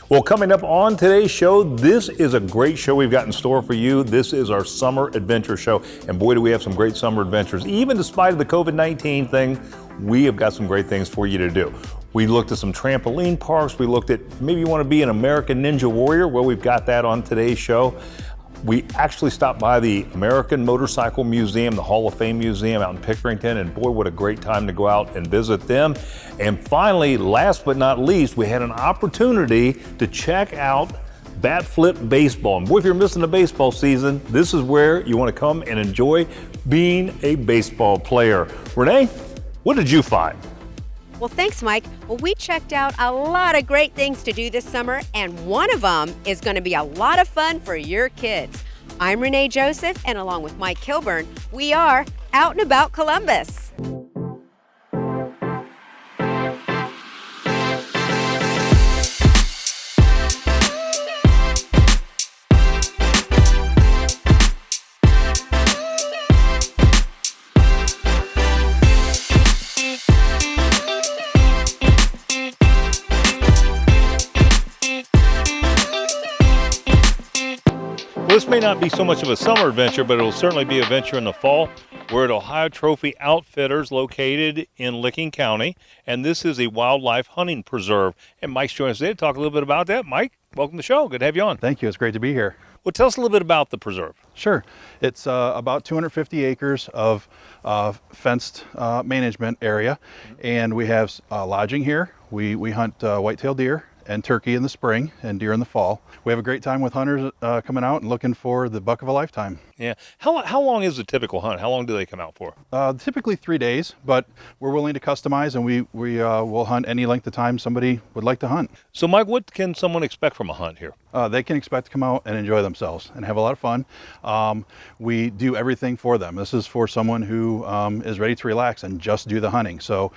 Well, coming up on today's show, this is a great show we've got in store for you. This is our summer adventure show. And boy, do we have some great summer adventures. Even despite the COVID-19 thing, we have got some great things for you to do. We looked at some trampoline parks. We looked at maybe you want to be an American Ninja Warrior. Well, we've got that on today's show. We actually stopped by the American Motorcycle Museum, the Hall of Fame Museum out in Pickerington, and boy, what a great time to go out and visit them. And finally, last but not least, we had an opportunity to check out bat flip baseball. And boy, if you're missing the baseball season, this is where you want to come and enjoy being a baseball player. Renee, what did you find? Well, thanks, Mike. Well, we checked out a lot of great things to do this summer, and one of them is going to be a lot of fun for your kids. I'm Renee Joseph, and along with Mike Kilburn, we are Out and About Columbus. This may not be so much of a summer adventure, but it'll certainly be a venture in the fall. We're at Ohio Trophy Outfitters located in Licking County, and this is a wildlife hunting preserve. And Mike's joining us today to talk a little bit about that. Mike, welcome to the show. Good to have you on. Thank you. It's great to be here. Well, tell us a little bit about the preserve. Sure. It's about 250 acres of fenced management area, and we have lodging here. We hunt white-tailed deer and turkey in the spring and deer in the fall. We have a great time with hunters coming out and looking for the buck of a lifetime. Yeah. How long is a typical hunt? How long do they come out for? Typically 3 days, but we're willing to customize, and we will hunt any length of time somebody would like to hunt. So, Mike, what can someone expect from a hunt here? They can expect to come out and enjoy themselves and have a lot of fun. We do everything for them. This is for someone who is ready to relax and just do the hunting. So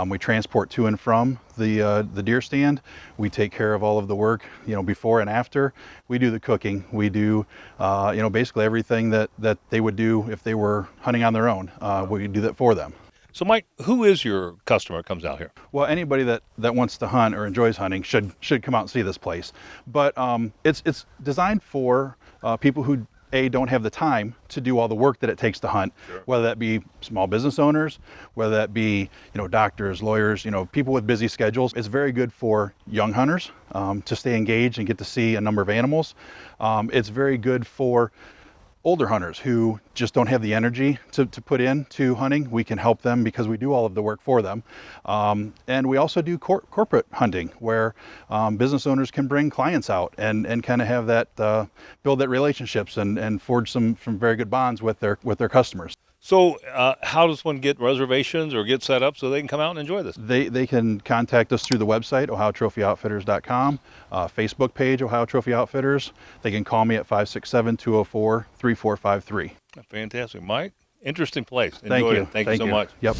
we transport to and from the deer stand. We take care of all of the work, before and after. We do the cooking. We do, basically everything that they would do if they were hunting on their own. We do that for them. So, Mike, who is your customer that comes out here? Well, anybody that wants to hunt or enjoys hunting should come out and see this place. But it's designed for people who don't have the time to do all the work that it takes to hunt. Sure. Whether that be small business owners, whether that be doctors, lawyers, people with busy schedules. It's very good for young hunters to stay engaged and get to see a number of animals. It's very good for older hunters who just don't have the energy to put into hunting. We can help them because we do all of the work for them. And we also do corporate hunting where business owners can bring clients out and kind of have that, build that relationships and forge some very good bonds with their customers. So how does one get reservations or get set up so they can come out and enjoy this? They can contact us through the website, ohiotrophyoutfitters.com, Facebook page, Ohio Trophy Outfitters. They can call me at 567-204-3453. Fantastic. Mike, interesting place. Thank Enjoyed you. it. Thank you so much. Yep.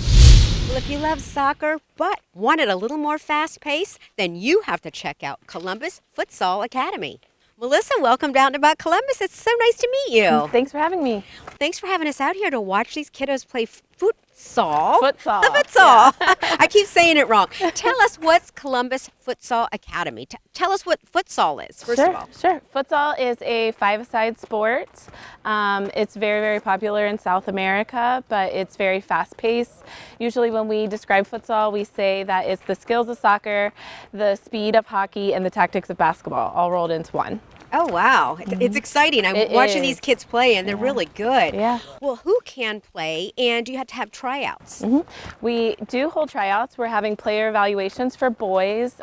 Well, if you love soccer but want it a little more fast-paced, then you have to check out Columbus Futsal Academy. Melissa, welcome down to About Columbus. It's so nice to meet you. Thanks for having me. Thanks for having us out here to watch these kiddos play futsal. Futsal. Futsal. Yeah. I keep saying it wrong. Tell us what's Columbus Futsal Academy. Tell us what futsal is, first of all. Sure. Futsal is a five-a-side sport. It's very, very popular in South America, but it's very fast-paced. Usually when we describe futsal, we say that it's the skills of soccer, the speed of hockey, and the tactics of basketball all rolled into one. Oh, wow. It's exciting. I'm watching these kids play, and they're really good. Yeah. Well, who can play, and do you have to have tryouts? We do hold tryouts. We're having player evaluations for boys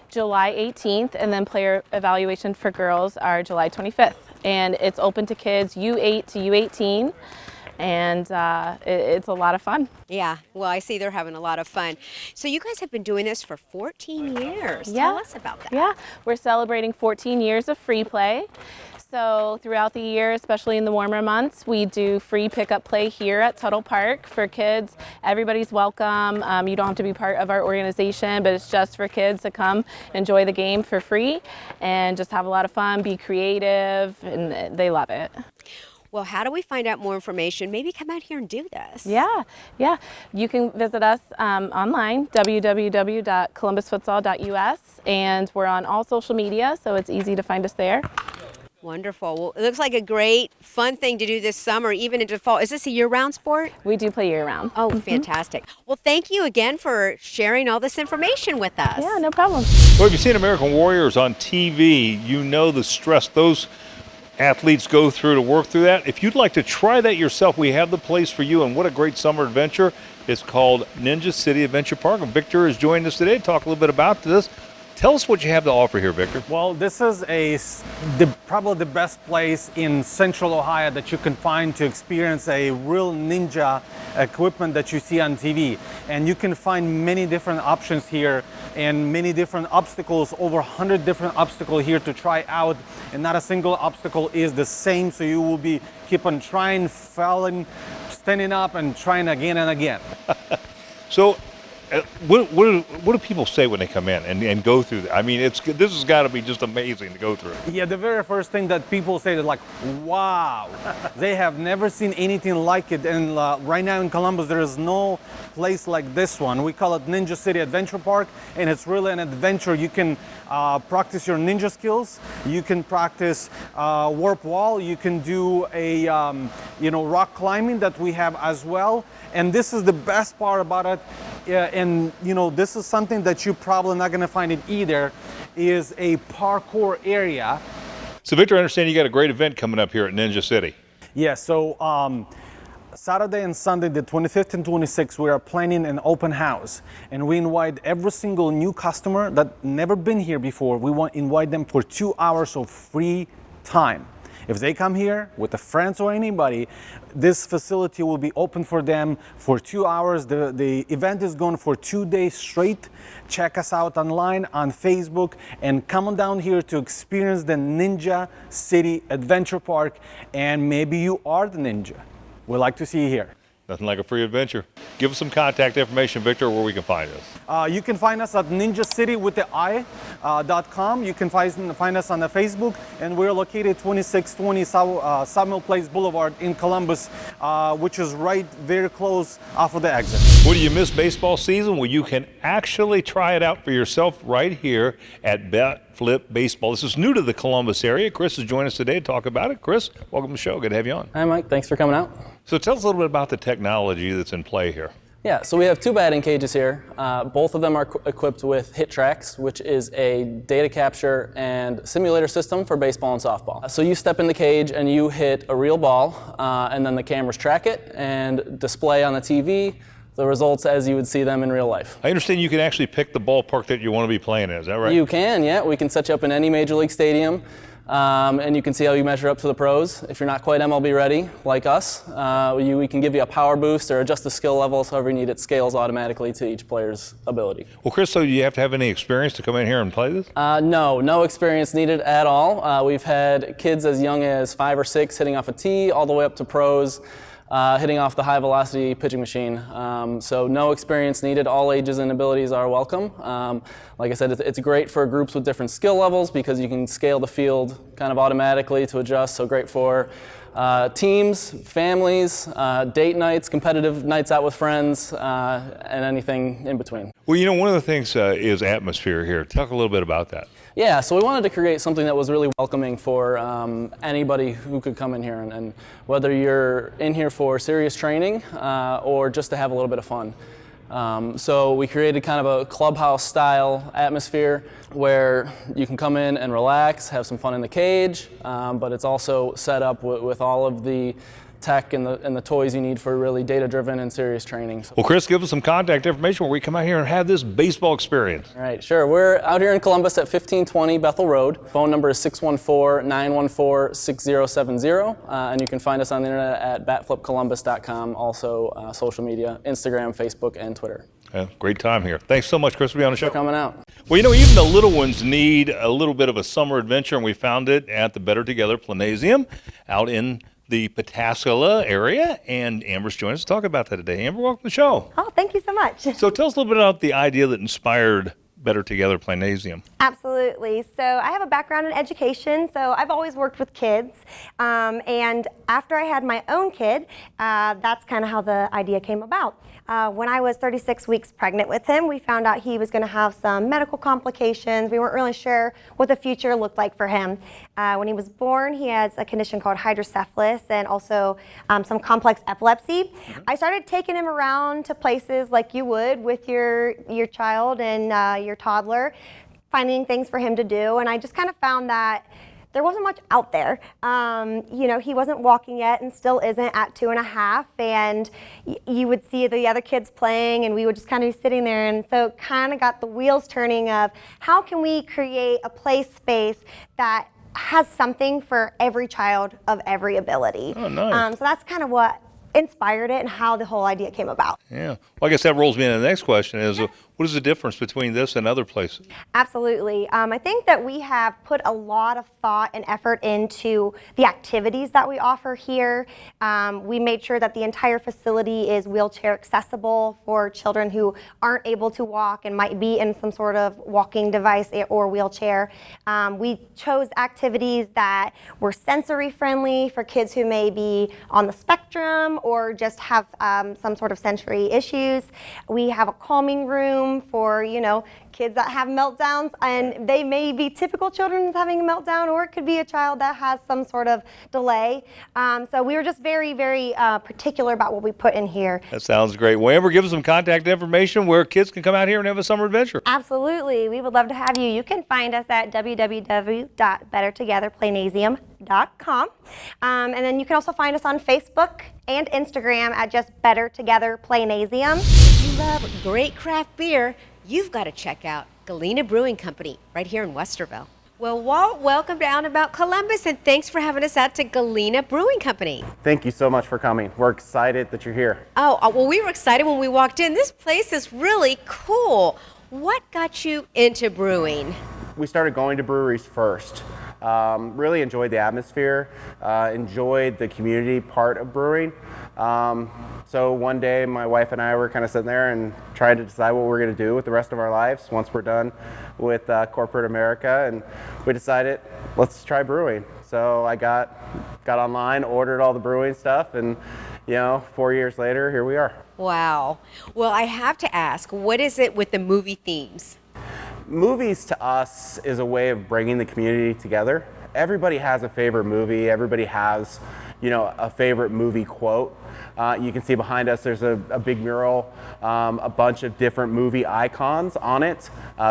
July 18th, and then player evaluation for girls are July 25th. And it's open to kids U8 to U18. And it's a lot of fun. Yeah, well, I see they're having a lot of fun. So you guys have been doing this for 14 years. Yeah. Tell us about that. Yeah, we're celebrating 14 years of free play. So throughout the year, especially in the warmer months, we do free pickup play here at Tuttle Park for kids. Everybody's welcome. You don't have to be part of our organization, but it's just for kids to come enjoy the game for free and just have a lot of fun, be creative, and they love it. Well, how do we find out more information? Maybe come out here and do this. Yeah. You can visit us online, www.columbusfutsal.us, and we're on all social media, so it's easy to find us there. Wonderful. Well, it looks like a great, fun thing to do this summer, even into fall. Is this a year-round sport? We do play year-round. Oh, fantastic. Well, thank you again for sharing all this information with us. Yeah, no problem. Well, if you've seen American Warriors on TV, you know the stress those athletes go through to work through that. If you'd like to try that yourself, we have the place for you, and what a great summer adventure. It's called Ninja City Adventure Park, and Victor has joined us today to talk a little bit about this. Tell us what you have to offer here, Victor. Well, this is probably the best place in Central Ohio that you can find to experience a real ninja equipment that you see on TV. And you can find many different options here and many different obstacles, over 100 different obstacles here to try out. And not a single obstacle is the same, so you will be keep on trying, falling, standing up, and trying again and again. So, what do people say when they come in and go through that? I mean, this has got to be just amazing to go through. Yeah, the very first thing that people say is like, wow. They have never seen anything like it. And right now in Columbus, there is no place like this one. We call it Ninja City Adventure Park, and it's really an adventure. You can practice your ninja skills. You can practice warp wall. You can do a rock climbing that we have as well. And this is the best part about it. And this is something that you're probably not going to find it either, is a parkour area. So Victor, I understand you got a great event coming up here at Ninja City. Yeah, so Saturday and Sunday, the 25th and 26th, we are planning an open house. And we invite every single new customer that never been here before. We want to invite them for 2 hours of free time. If they come here with their friends or anybody, this facility will be open for them for 2 hours. The event is going for 2 days straight. Check us out online on Facebook and come on down here to experience the Ninja City Adventure Park. And maybe you are the ninja. We'd like to see you here. Nothing like a free adventure. Give us some contact information, Victor, where we can find us. You can find us at ninjacitywiththei.com. You can find us on the Facebook, and we're located 2620 Sawmill Place Boulevard in Columbus, which is right very close off of the exit. Well, do you miss baseball season? Well, you can actually try it out for yourself right here at Bat Flip Baseball. This is new to the Columbus area. Chris has joined us today to talk about it. Chris, welcome to the show. Good to have you on. Hi, Mike. Thanks for coming out. So tell us a little bit about the technology that's in play here. Yeah, so we have 2 batting cages here. Both of them are equipped with Hit Tracks, which is a data capture and simulator system for baseball and softball. So you step in the cage and you hit a real ball, and then the cameras track it and display on the TV the results as you would see them in real life. I understand you can actually pick the ballpark that you want to be playing in. Is that right? You can, yeah. We can set you up in any major league stadium. And you can see how you measure up to the pros. If you're not quite MLB ready, like us, we can give you a power boost or adjust the skill levels however you need. It scales automatically to each player's ability. Well, Chris, so do you have to have any experience to come in here and play this? No experience needed at all. We've had kids as young as 5 or 6 hitting off a tee, all the way up to pros hitting off the high velocity pitching machine. So no experience needed. All ages and abilities are welcome. Like I said, it's great for groups with different skill levels because you can scale the field kind of automatically to adjust. So great for teams, families, date nights, competitive nights out with friends, and anything in between. Well, one of the things is atmosphere here. Talk a little bit about that. Yeah, so we wanted to create something that was really welcoming for anybody who could come in here, and whether you're in here for serious training or just to have a little bit of fun. So we created kind of a clubhouse style atmosphere where you can come in and relax, have some fun in the cage, but it's also set up with all of the tech and the toys you need for really data-driven and serious training. Well, Chris, give us some contact information where we come out here and have this baseball experience. All right, sure. We're out here in Columbus at 1520 Bethel Road. Phone number is 614-914-6070, and you can find us on the internet at batflipcolumbus.com, also social media, Instagram, Facebook, and Twitter. Yeah, great time here. Thanks so much, Chris, for being on the show. Thanks for coming out. Well, even the little ones need a little bit of a summer adventure, and we found it at the Better Together Planesium out in the Pataskala area, and Amber's joining us to talk about that today. Amber, welcome to the show. Oh, thank you so much. So tell us a little bit about the idea that inspired Better Together Planasium? Absolutely. So I have a background in education, so I've always worked with kids. And after I had my own kid, that's kind of how the idea came about. When I was 36 weeks pregnant with him, we found out he was going to have some medical complications. We weren't really sure what the future looked like for him. When he was born, he has a condition called hydrocephalus and also some complex epilepsy. I started taking him around to places like you would with your child and your toddler, finding things for him to do, and I just kind of found that there wasn't much out there. You know, he wasn't walking yet and still isn't at 2.5, and you would see the other kids playing and we would just kind of be sitting there, and so kind of got the wheels turning of how can we create a play space that has something for every child of every ability. Oh, nice. So that's kind of what inspired it and how the whole idea came about. Yeah. Well, I guess that rolls me into the next question is, what is the difference between this and other places? Absolutely. I think that we have put a lot of thought and effort into the activities that we offer here. We made sure that the entire facility is wheelchair accessible for children who aren't able to walk and might be in some sort of walking device or wheelchair. We chose activities that were sensory friendly for kids who may be on the spectrum or just have some sort of sensory issues. We have a calming room for, you know, kids that have meltdowns, and they may be typical children having a meltdown, or it could be a child that has some sort of delay. So we were just very, very particular about what we put in here. That sounds great. Well, Amber, give us some contact information where kids can come out here and have a summer adventure. Absolutely. We would love to have you. You can find us at www.bettertogetherplanasium.com. And then you can also find us on Facebook and Instagram at just Better Together Planasium. If you love great craft beer, you've got to check out Galena Brewing Company right here in Westerville. Well, Walt, welcome to Out and About Columbus, and thanks for having us out to Galena Brewing Company. Thank you so much for coming. We're excited that you're here. Oh, well, we were excited when we walked in. This place is really cool. What got you into brewing? We started going to breweries first. Really enjoyed the atmosphere, enjoyed the community part of brewing. So one day my wife and I were kind of sitting there and trying to decide what we're going to do with the rest of our lives once we're done with corporate America, and we decided, let's try brewing. So I got online, ordered all the brewing stuff, and 4 years later, here we are. Wow. Well, I have to ask, what is it with the movie themes? Movies to us is a way of bringing the community together. Everybody has a favorite movie. Everybody has, a favorite movie quote. You can see behind us there's a big mural, a bunch of different movie icons on it.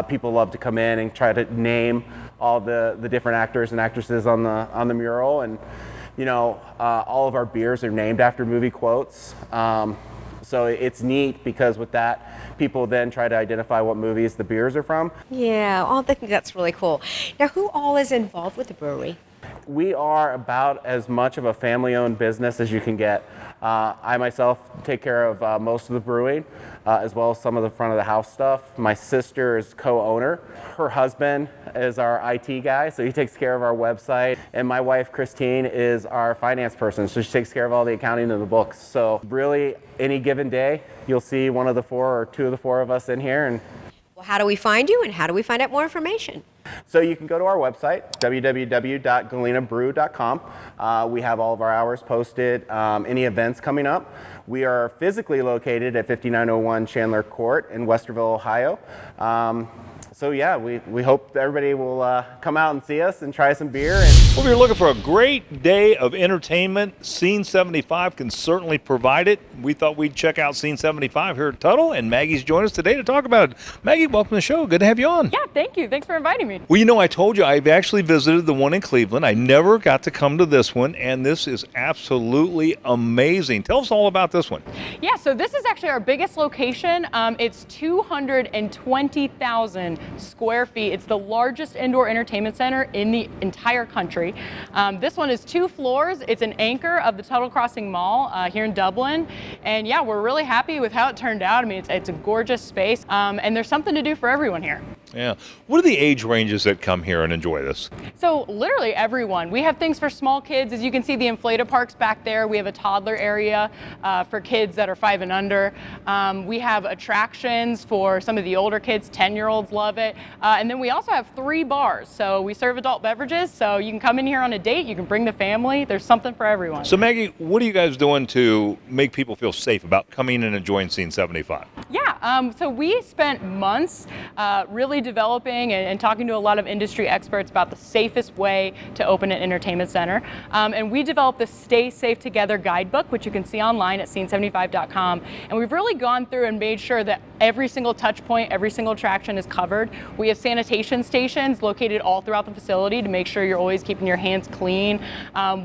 People love to come in and try to name all the different actors and actresses on the mural, and all of our beers are named after movie quotes. So it's neat because with that, people then try to identify what movies the beers are from. Yeah, I think that's really cool. Now, who all is involved with the brewery? We are about as much of a family-owned business as you can get. I myself take care of most of the brewing, as well as some of the front of the house stuff. My sister is co-owner. Her husband is our IT guy, so he takes care of our website. And my wife, Christine, is our finance person, so she takes care of all the accounting and the books. So really, any given day, you'll see one of the four or two of the four of us in here. And well, how do we find you, and how do we find out more information? so you can go to our website, www.galenabrew.com. We have all of our hours posted, any events coming up. We are physically located at 5901 Chandler Court in Westerville, Ohio. So yeah, we hope everybody will come out and see us and try some beer. Well, if you're looking for a great day of entertainment, Scene 75 can certainly provide it. We thought we'd check out Scene 75 here at Tuttle, and Maggie's joined us today to talk about it. Maggie, welcome to the show. Good to have you on. Yeah, thank you. Thanks for inviting me. Well, I told you I've actually visited the one in Cleveland. I never got to come to this one, and this is absolutely amazing. Tell us all about this one. Yeah, so this is actually our biggest location. It's 220,000 square feet. It's the largest indoor entertainment center in the entire country. This one is 2 floors. It's an anchor of the Tuttle Crossing Mall here in Dublin. And yeah, we're really happy with how it turned out. I mean, it's a gorgeous space, and there's something to do for everyone here. Yeah. What are the age ranges that come here and enjoy this? So literally everyone. We have things for small kids. As you can see, the inflatable parks back there. We have a toddler area for kids that are 5 and under. We have attractions for some of the older kids. 10-year-olds love it. And then we also have 3 bars. So we serve adult beverages. So you can come in here on a date. You can bring the family. There's something for everyone. So Maggie, what are you guys doing to make people feel safe about coming and enjoying Scene 75? Yeah, so we spent months really developing and talking to a lot of industry experts about the safest way to open an entertainment center. And we developed the Stay Safe Together guidebook, which you can see online at scene75.com. And we've really gone through and made sure that every single touch point, every single attraction is covered. We have sanitation stations located all throughout the facility to make sure you're always keeping your hands clean.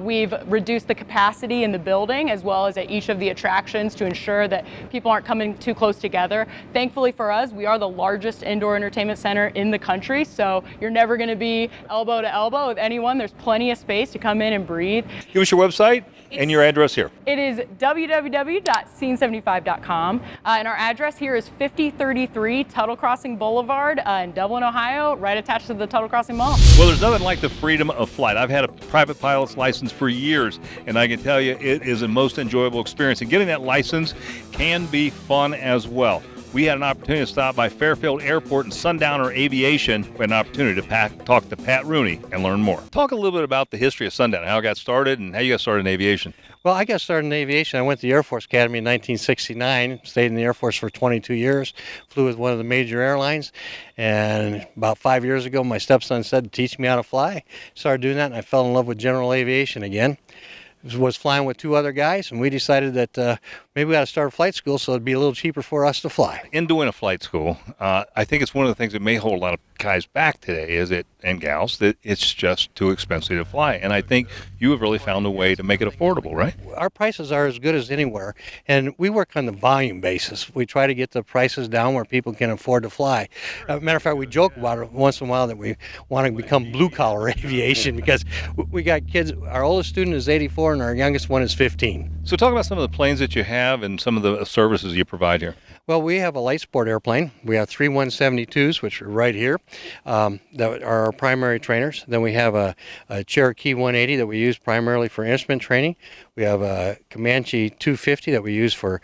We've reduced the capacity in the building as well as at each of the attractions to ensure that people aren't coming too close together. Thankfully for us, we are the largest indoor entertainment center in the country, so you're never going to be elbow to elbow with anyone. There's plenty of space to come in and breathe. Give us your website and your address here. It is www.scene75.com, and our address here is 5033 Tuttle Crossing Boulevard in Dublin, Ohio, right attached to the Tuttle Crossing Mall. Well, there's nothing like the freedom of flight. I've had a private pilot's license for years, and I can tell you it is a most enjoyable experience. And getting that license can be fun as well. We had an opportunity to stop by Fairfield Airport and Sundowner Aviation. We had an opportunity to talk to Pat Rooney and learn more. Talk a little bit about the history of Sundowner, how it got started, and how you got started in aviation. Well, I got started in aviation. I went to the Air Force Academy in 1969, stayed in the Air Force for 22 years, flew with one of the major airlines, and about 5 years ago, my stepson said, teach me how to fly. Started doing that, and I fell in love with general aviation again. Was flying with 2 other guys, and we decided that maybe we ought to start a flight school so it'd be a little cheaper for us to fly. In doing a flight school, I think it's one of the things that may hold a lot of guys back today, and gals, that it's just too expensive to fly. And I think you have really found a way to make it affordable, right? Our prices are as good as anywhere, and we work on the volume basis. We try to get the prices down where people can afford to fly. Matter of fact, we joke about it once in a while that we want to become blue-collar aviation because we got kids. Our oldest student is 84, and our youngest one is 15. So talk about some of the planes that you have and some of the services you provide here. Well, we have a light sport airplane. We have 3 172s, which are right here, that are our primary trainers. Then we have a Cherokee 180 that we use primarily for instrument training. We have a Comanche 250 that we use for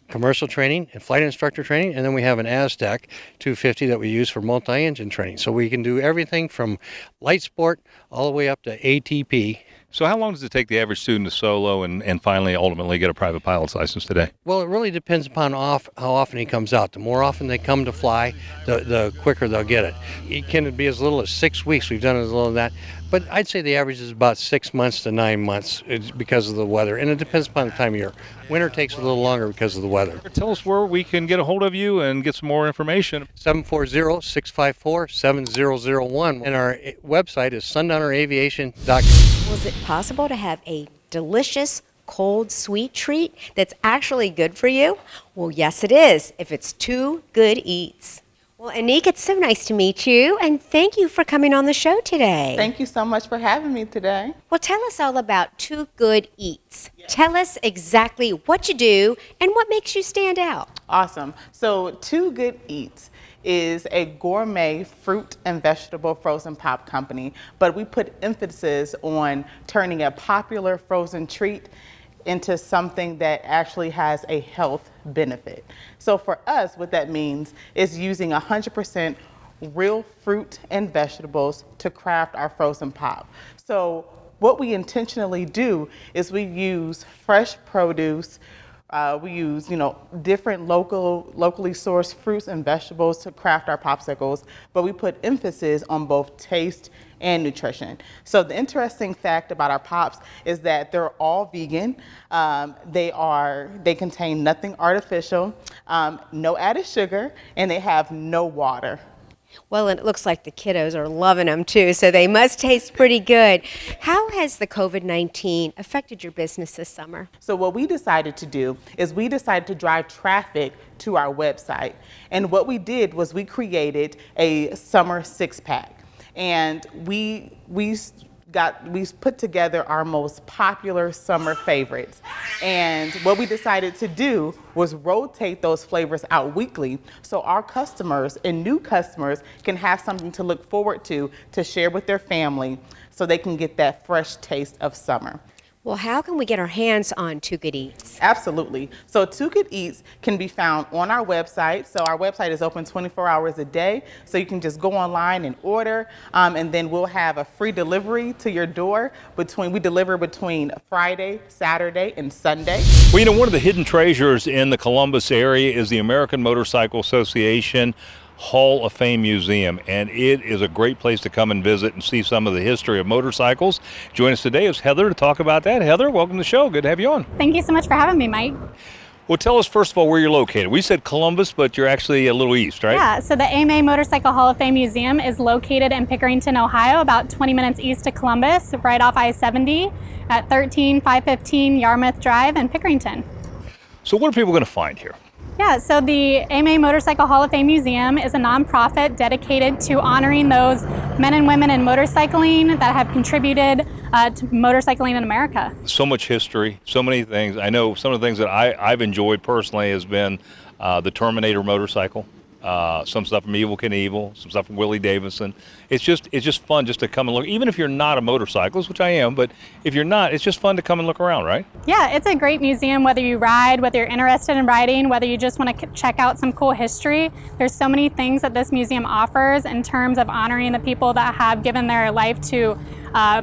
commercial training and flight instructor training, and then we have an Aztec 250 that we use for multi-engine training. So we can do everything from light sport all the way up to ATP. So how long does it take the average student to solo and finally ultimately get a private pilot's license today? Well, it really depends upon how often he comes out. The more often they come to fly, the quicker they'll get it. It can be as little as 6 weeks. We've done as little as that. But I'd say the average is about 6 months to 9 months because of the weather. And it depends upon the time of year. Winter takes a little longer because of the weather. Tell us where we can get a hold of you and get some more information. 740-654-7001. And our website is sundowneraviation.com. Was it possible to have a delicious, cold, sweet treat that's actually good for you? Well, yes, it is, if it's Two Good Eats. Well, Anik, it's so nice to meet you, and thank you for coming on the show today. Thank you so much for having me today. Well, tell us all about Two Good Eats. Tell us exactly what you do and what makes you stand out. Awesome. So Two Good Eats is a gourmet fruit and vegetable frozen pop company, but we put emphasis on turning a popular frozen treat into something that actually has a health benefit. So for us, what that means is using 100% real fruit and vegetables to craft our frozen pop. So what we intentionally do is we use fresh produce. We use, different locally sourced fruits and vegetables to craft our popsicles, but we put emphasis on both taste and nutrition. So the interesting fact about our pops is that they're all vegan. They contain nothing artificial, no added sugar, and they have no water. Well, and it looks like the kiddos are loving them too, so they must taste pretty good. How has the COVID-19 affected your business this summer? So what we decided to do is we decided to drive traffic to our website. And what we did was we created a summer 6-pack. And we we put together our most popular summer favorites. And what we decided to do was rotate those flavors out weekly so our customers and new customers can have something to look forward to share with their family so they can get that fresh taste of summer. Well, how can we get our hands on Too Good Eats? Absolutely. So Too Good Eats can be found on our website. So our website is open 24 hours a day. So you can just go online and order, and then we'll have a free delivery to your door. We deliver between Friday, Saturday, and Sunday. Well, you know, one of the hidden treasures in the Columbus area is the American Motorcycle Association Hall of Fame Museum, and it is a great place to come and visit and see some of the history of motorcycles. Join us today is Heather to talk about that. Heather, welcome to the show. Good to have you on. Thank you so much for having me, Mike. Well, tell us first of all where you're located. We said Columbus, but you're actually a little east, right? Yeah, so the AMA Motorcycle Hall of Fame Museum is located in Pickerington, Ohio, about 20 minutes east of Columbus, right off I-70 at 13515 Yarmouth Drive in Pickerington. So what are people going to find here? Yeah, so the AMA Motorcycle Hall of Fame Museum is a nonprofit dedicated to honoring those men and women in motorcycling that have contributed to motorcycling in America. So much history, so many things. I know some of the things that I've enjoyed personally has been the Terminator motorcycle, some stuff from Evel Knievel, some stuff from Willie Davidson. It's just fun just to come and look, even if you're not a motorcyclist, which I am, but if you're not, it's just fun to come and look around, right? Yeah, it's a great museum, whether you ride, whether you're interested in riding, whether you just want to check out some cool history. There's so many things that this museum offers in terms of honoring the people that have given their life to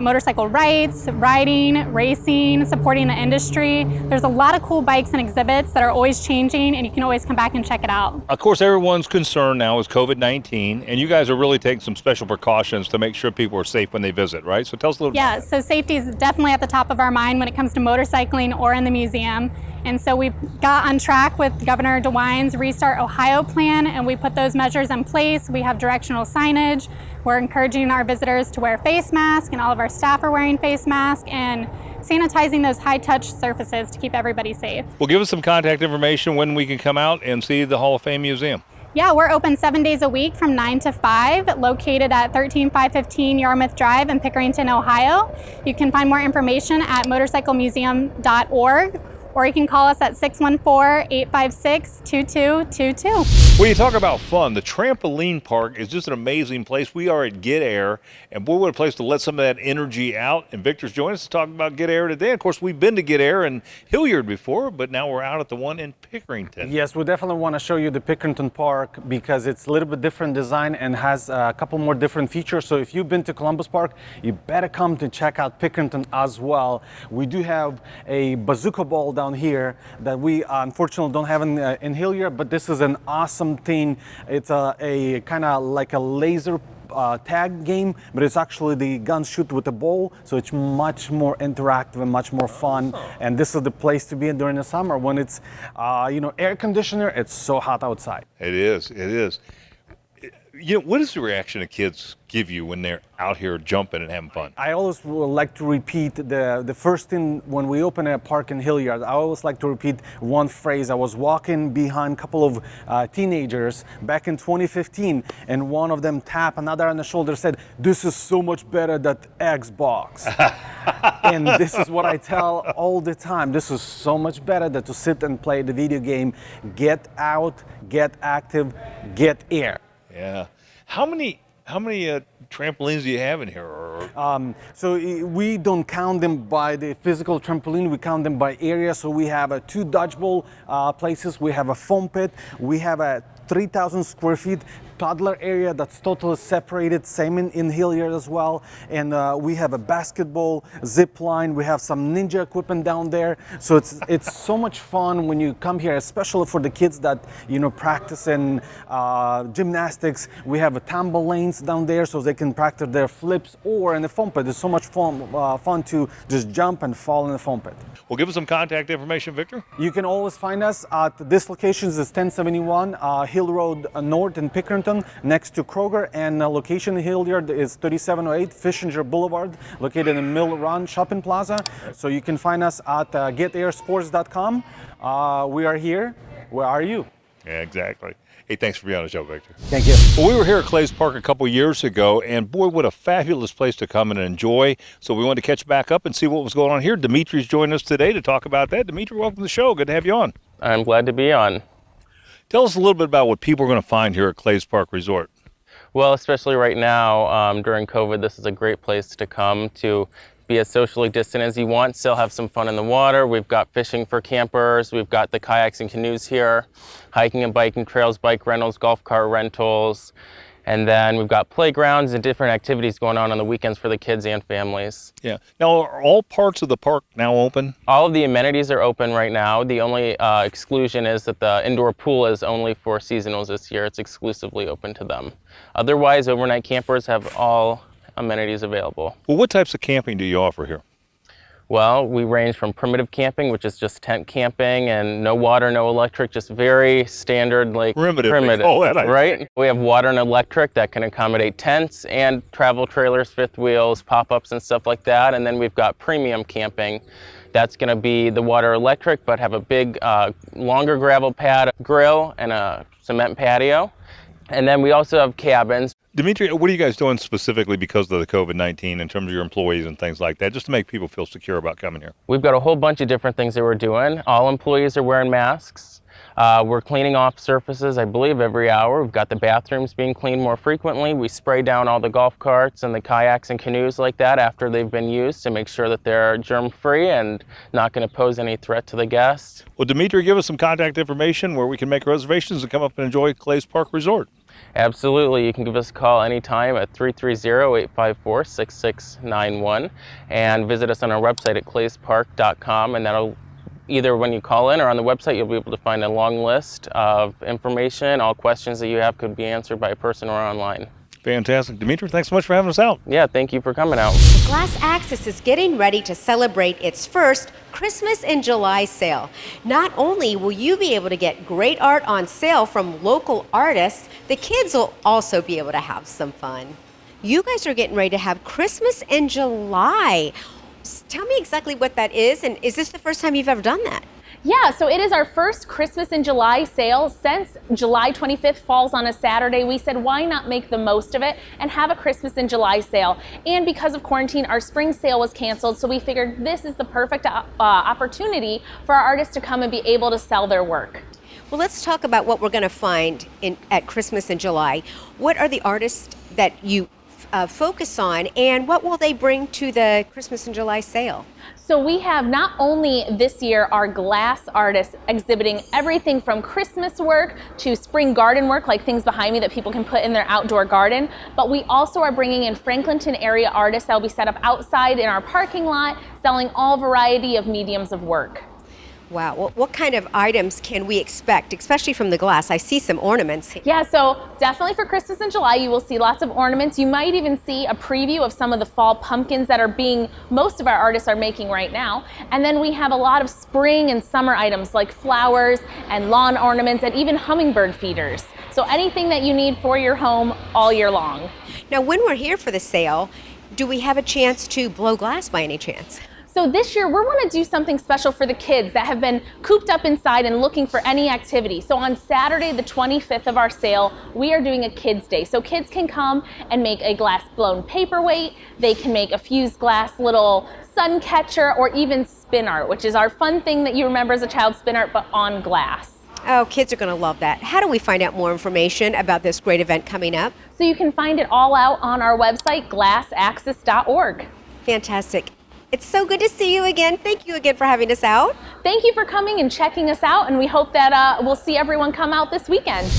motorcycle rights, riding, racing, supporting the industry. There's a lot of cool bikes and exhibits that are always changing, and you can always come back and check it out. Of course, everyone's concern now is COVID-19, and you guys are really taking some special precautions to make sure people are safe when they visit, right? So tell us a little bit. Yeah, so safety is definitely at the top of our mind when it comes to motorcycling or in the museum. And so we've got on track with Governor DeWine's Restart Ohio plan, and we put those measures in place. We have directional signage. We're encouraging our visitors to wear face masks, and all of our staff are wearing face masks, and sanitizing those high-touch surfaces to keep everybody safe. Well, give us some contact information when we can come out and see the Hall of Fame Museum. Yeah, we're open 7 days a week from 9 to 5, located at 13515 Yarmouth Drive in Pickerington, Ohio. You can find more information at motorcyclemuseum.org, or you can call us at 614-856-2222. When you talk about fun, the trampoline park is just an amazing place. We are at Get Air, and boy, what a place to let some of that energy out. And Victor's joined us to talk about Get Air today. Of course, we've been to Get Air in Hilliard before, but now we're out at the one in Pickerington. Yes, we definitely want to show you the Pickerington Park because it's a little bit different design and has a couple more different features. So if you've been to Columbus Park, you better come to check out Pickerington as well. We do have a bazooka ball down here that we unfortunately don't have in Hilliard, but this is an awesome thing. It's a kind of like a laser tag game, but it's actually the gun shoot with the ball, so it's much more interactive and much more fun. And this is the place to be in during the summer when it's air conditioner. It's so hot outside. It is. You know, what is the reaction of kids give you when they're out here jumping and having fun? I always would like to repeat the first thing when we open a park in Hilliard. I always like to repeat one phrase. I was walking behind a couple of teenagers back in 2015, and one of them tapped another on the shoulder, said, "This is so much better than Xbox." And this is what I tell all the time. This is so much better than to sit and play the video game. Get out, get active, get air. Yeah. How many trampolines do you have in here? So we don't count them by the physical trampoline. We count them by area. So we have 2 dodgeball places. We have a foam pit. We have a 3,000 square feet toddler area that's totally separated, same in Hilliard as well. And we have a basketball, zip line. We have some ninja equipment down there. So it's so much fun when you come here, especially for the kids that practice in gymnastics. We have tumble lanes down there so they can practice their flips, or in the foam pit. It's so much fun to just jump and fall in the foam pit. Well, give us some contact information, Victor. You can always find us at this location is 1071 Hill Road North in Pickerington, next to Kroger, and location in Hilliard is 3708 Fishinger Boulevard, located in Mill Run Shopping Plaza. So you can find us at getairsports.com. We are here. Where are you? Yeah, exactly. Hey, thanks for being on the show, Victor. Thank you. Well, we were here at Clay's Park a couple years ago, and boy, what a fabulous place to come and enjoy. So we wanted to catch back up and see what was going on here. Dimitri's joining us today to talk about that. Dimitri, welcome to the show. Good to have you on. I'm glad to be on. Tell us a little bit about what people are going to find here at Clay's Park Resort. Well, especially right now, during COVID, this is a great place to come to be as socially distant as you want, still have some fun in the water. We've got fishing for campers, we've got the kayaks and canoes here, hiking and biking trails, bike rentals, golf cart rentals, and then we've got playgrounds and different activities going on the weekends for the kids and families. Yeah. Now, are all parts of the park now open? All of the amenities are open right now. The only exclusion is that the indoor pool is only for seasonals this year. It's exclusively open to them. Otherwise, overnight campers have all amenities available. Well, what types of camping do you offer here? Well, we range from primitive camping, which is just tent camping and no water, no electric, just very standard, like primitive. Oh, that right? We have water and electric that can accommodate tents and travel trailers, fifth wheels, pop-ups and stuff like that. And then we've got premium camping. That's going to be the water electric, but have a big, longer gravel pad grill and a cement patio. And then we also have cabins. Dimitri, what are you guys doing specifically because of the COVID-19 in terms of your employees and things like that, just to make people feel secure about coming here? We've got a whole bunch of different things that we're doing. All employees are wearing masks. We're cleaning off surfaces, I believe, every hour. We've got the bathrooms being cleaned more frequently. We spray down all the golf carts and the kayaks and canoes like that after they've been used to make sure that they're germ-free and not going to pose any threat to the guests. Well, Dimitri, give us some contact information where we can make reservations and come up and enjoy Clay's Park Resort. Absolutely. You can give us a call anytime at 330-854-6691 and visit us on our website at clayspark.com, and that'll either when you call in or on the website you'll be able to find a long list of information. All questions that you have could be answered by a person or online. Fantastic. Dimitri, thanks so much for having us out. Yeah, thank you for coming out. Glass Access is getting ready to celebrate its first Christmas in July sale. Not only will you be able to get great art on sale from local artists, the kids will also be able to have some fun. You guys are getting ready to have Christmas in July. Tell me exactly what that is, and is this the first time you've ever done that? Yeah, so it is our first Christmas in July sale. Since July 25th falls on a Saturday, we said why not make the most of it and have a Christmas in July sale. And because of quarantine, our spring sale was canceled, so we figured this is the perfect opportunity for our artists to come and be able to sell their work. Well, let's talk about what we're going to find at Christmas in July. What are the artists that you focus on, and what will they bring to the Christmas in July sale? So we have not only this year our glass artists exhibiting everything from Christmas work to spring garden work, like things behind me that people can put in their outdoor garden, but we also are bringing in Franklinton area artists that will be set up outside in our parking lot, selling all variety of mediums of work. Wow, well, what kind of items can we expect, especially from the glass? I see some ornaments. Yeah, so definitely for Christmas in July, you will see lots of ornaments. You might even see a preview of some of the fall pumpkins that most of our artists are making right now. And then we have a lot of spring and summer items like flowers and lawn ornaments and even hummingbird feeders. So anything that you need for your home all year long. Now, when we're here for the sale, do we have a chance to blow glass by any chance? So this year, we want to do something special for the kids that have been cooped up inside and looking for any activity. So on Saturday, the 25th of our sale, we are doing a Kids Day. So kids can come and make a glass blown paperweight. They can make a fused glass little sun catcher or even spin art, which is our fun thing that you remember as a child, spin art, but on glass. Oh, kids are going to love that. How do we find out more information about this great event coming up? So you can find it all out on our website, glassaccess.org. Fantastic. It's so good to see you again. Thank you again for having us out. Thank you for coming and checking us out, and we hope that we'll see everyone come out this weekend.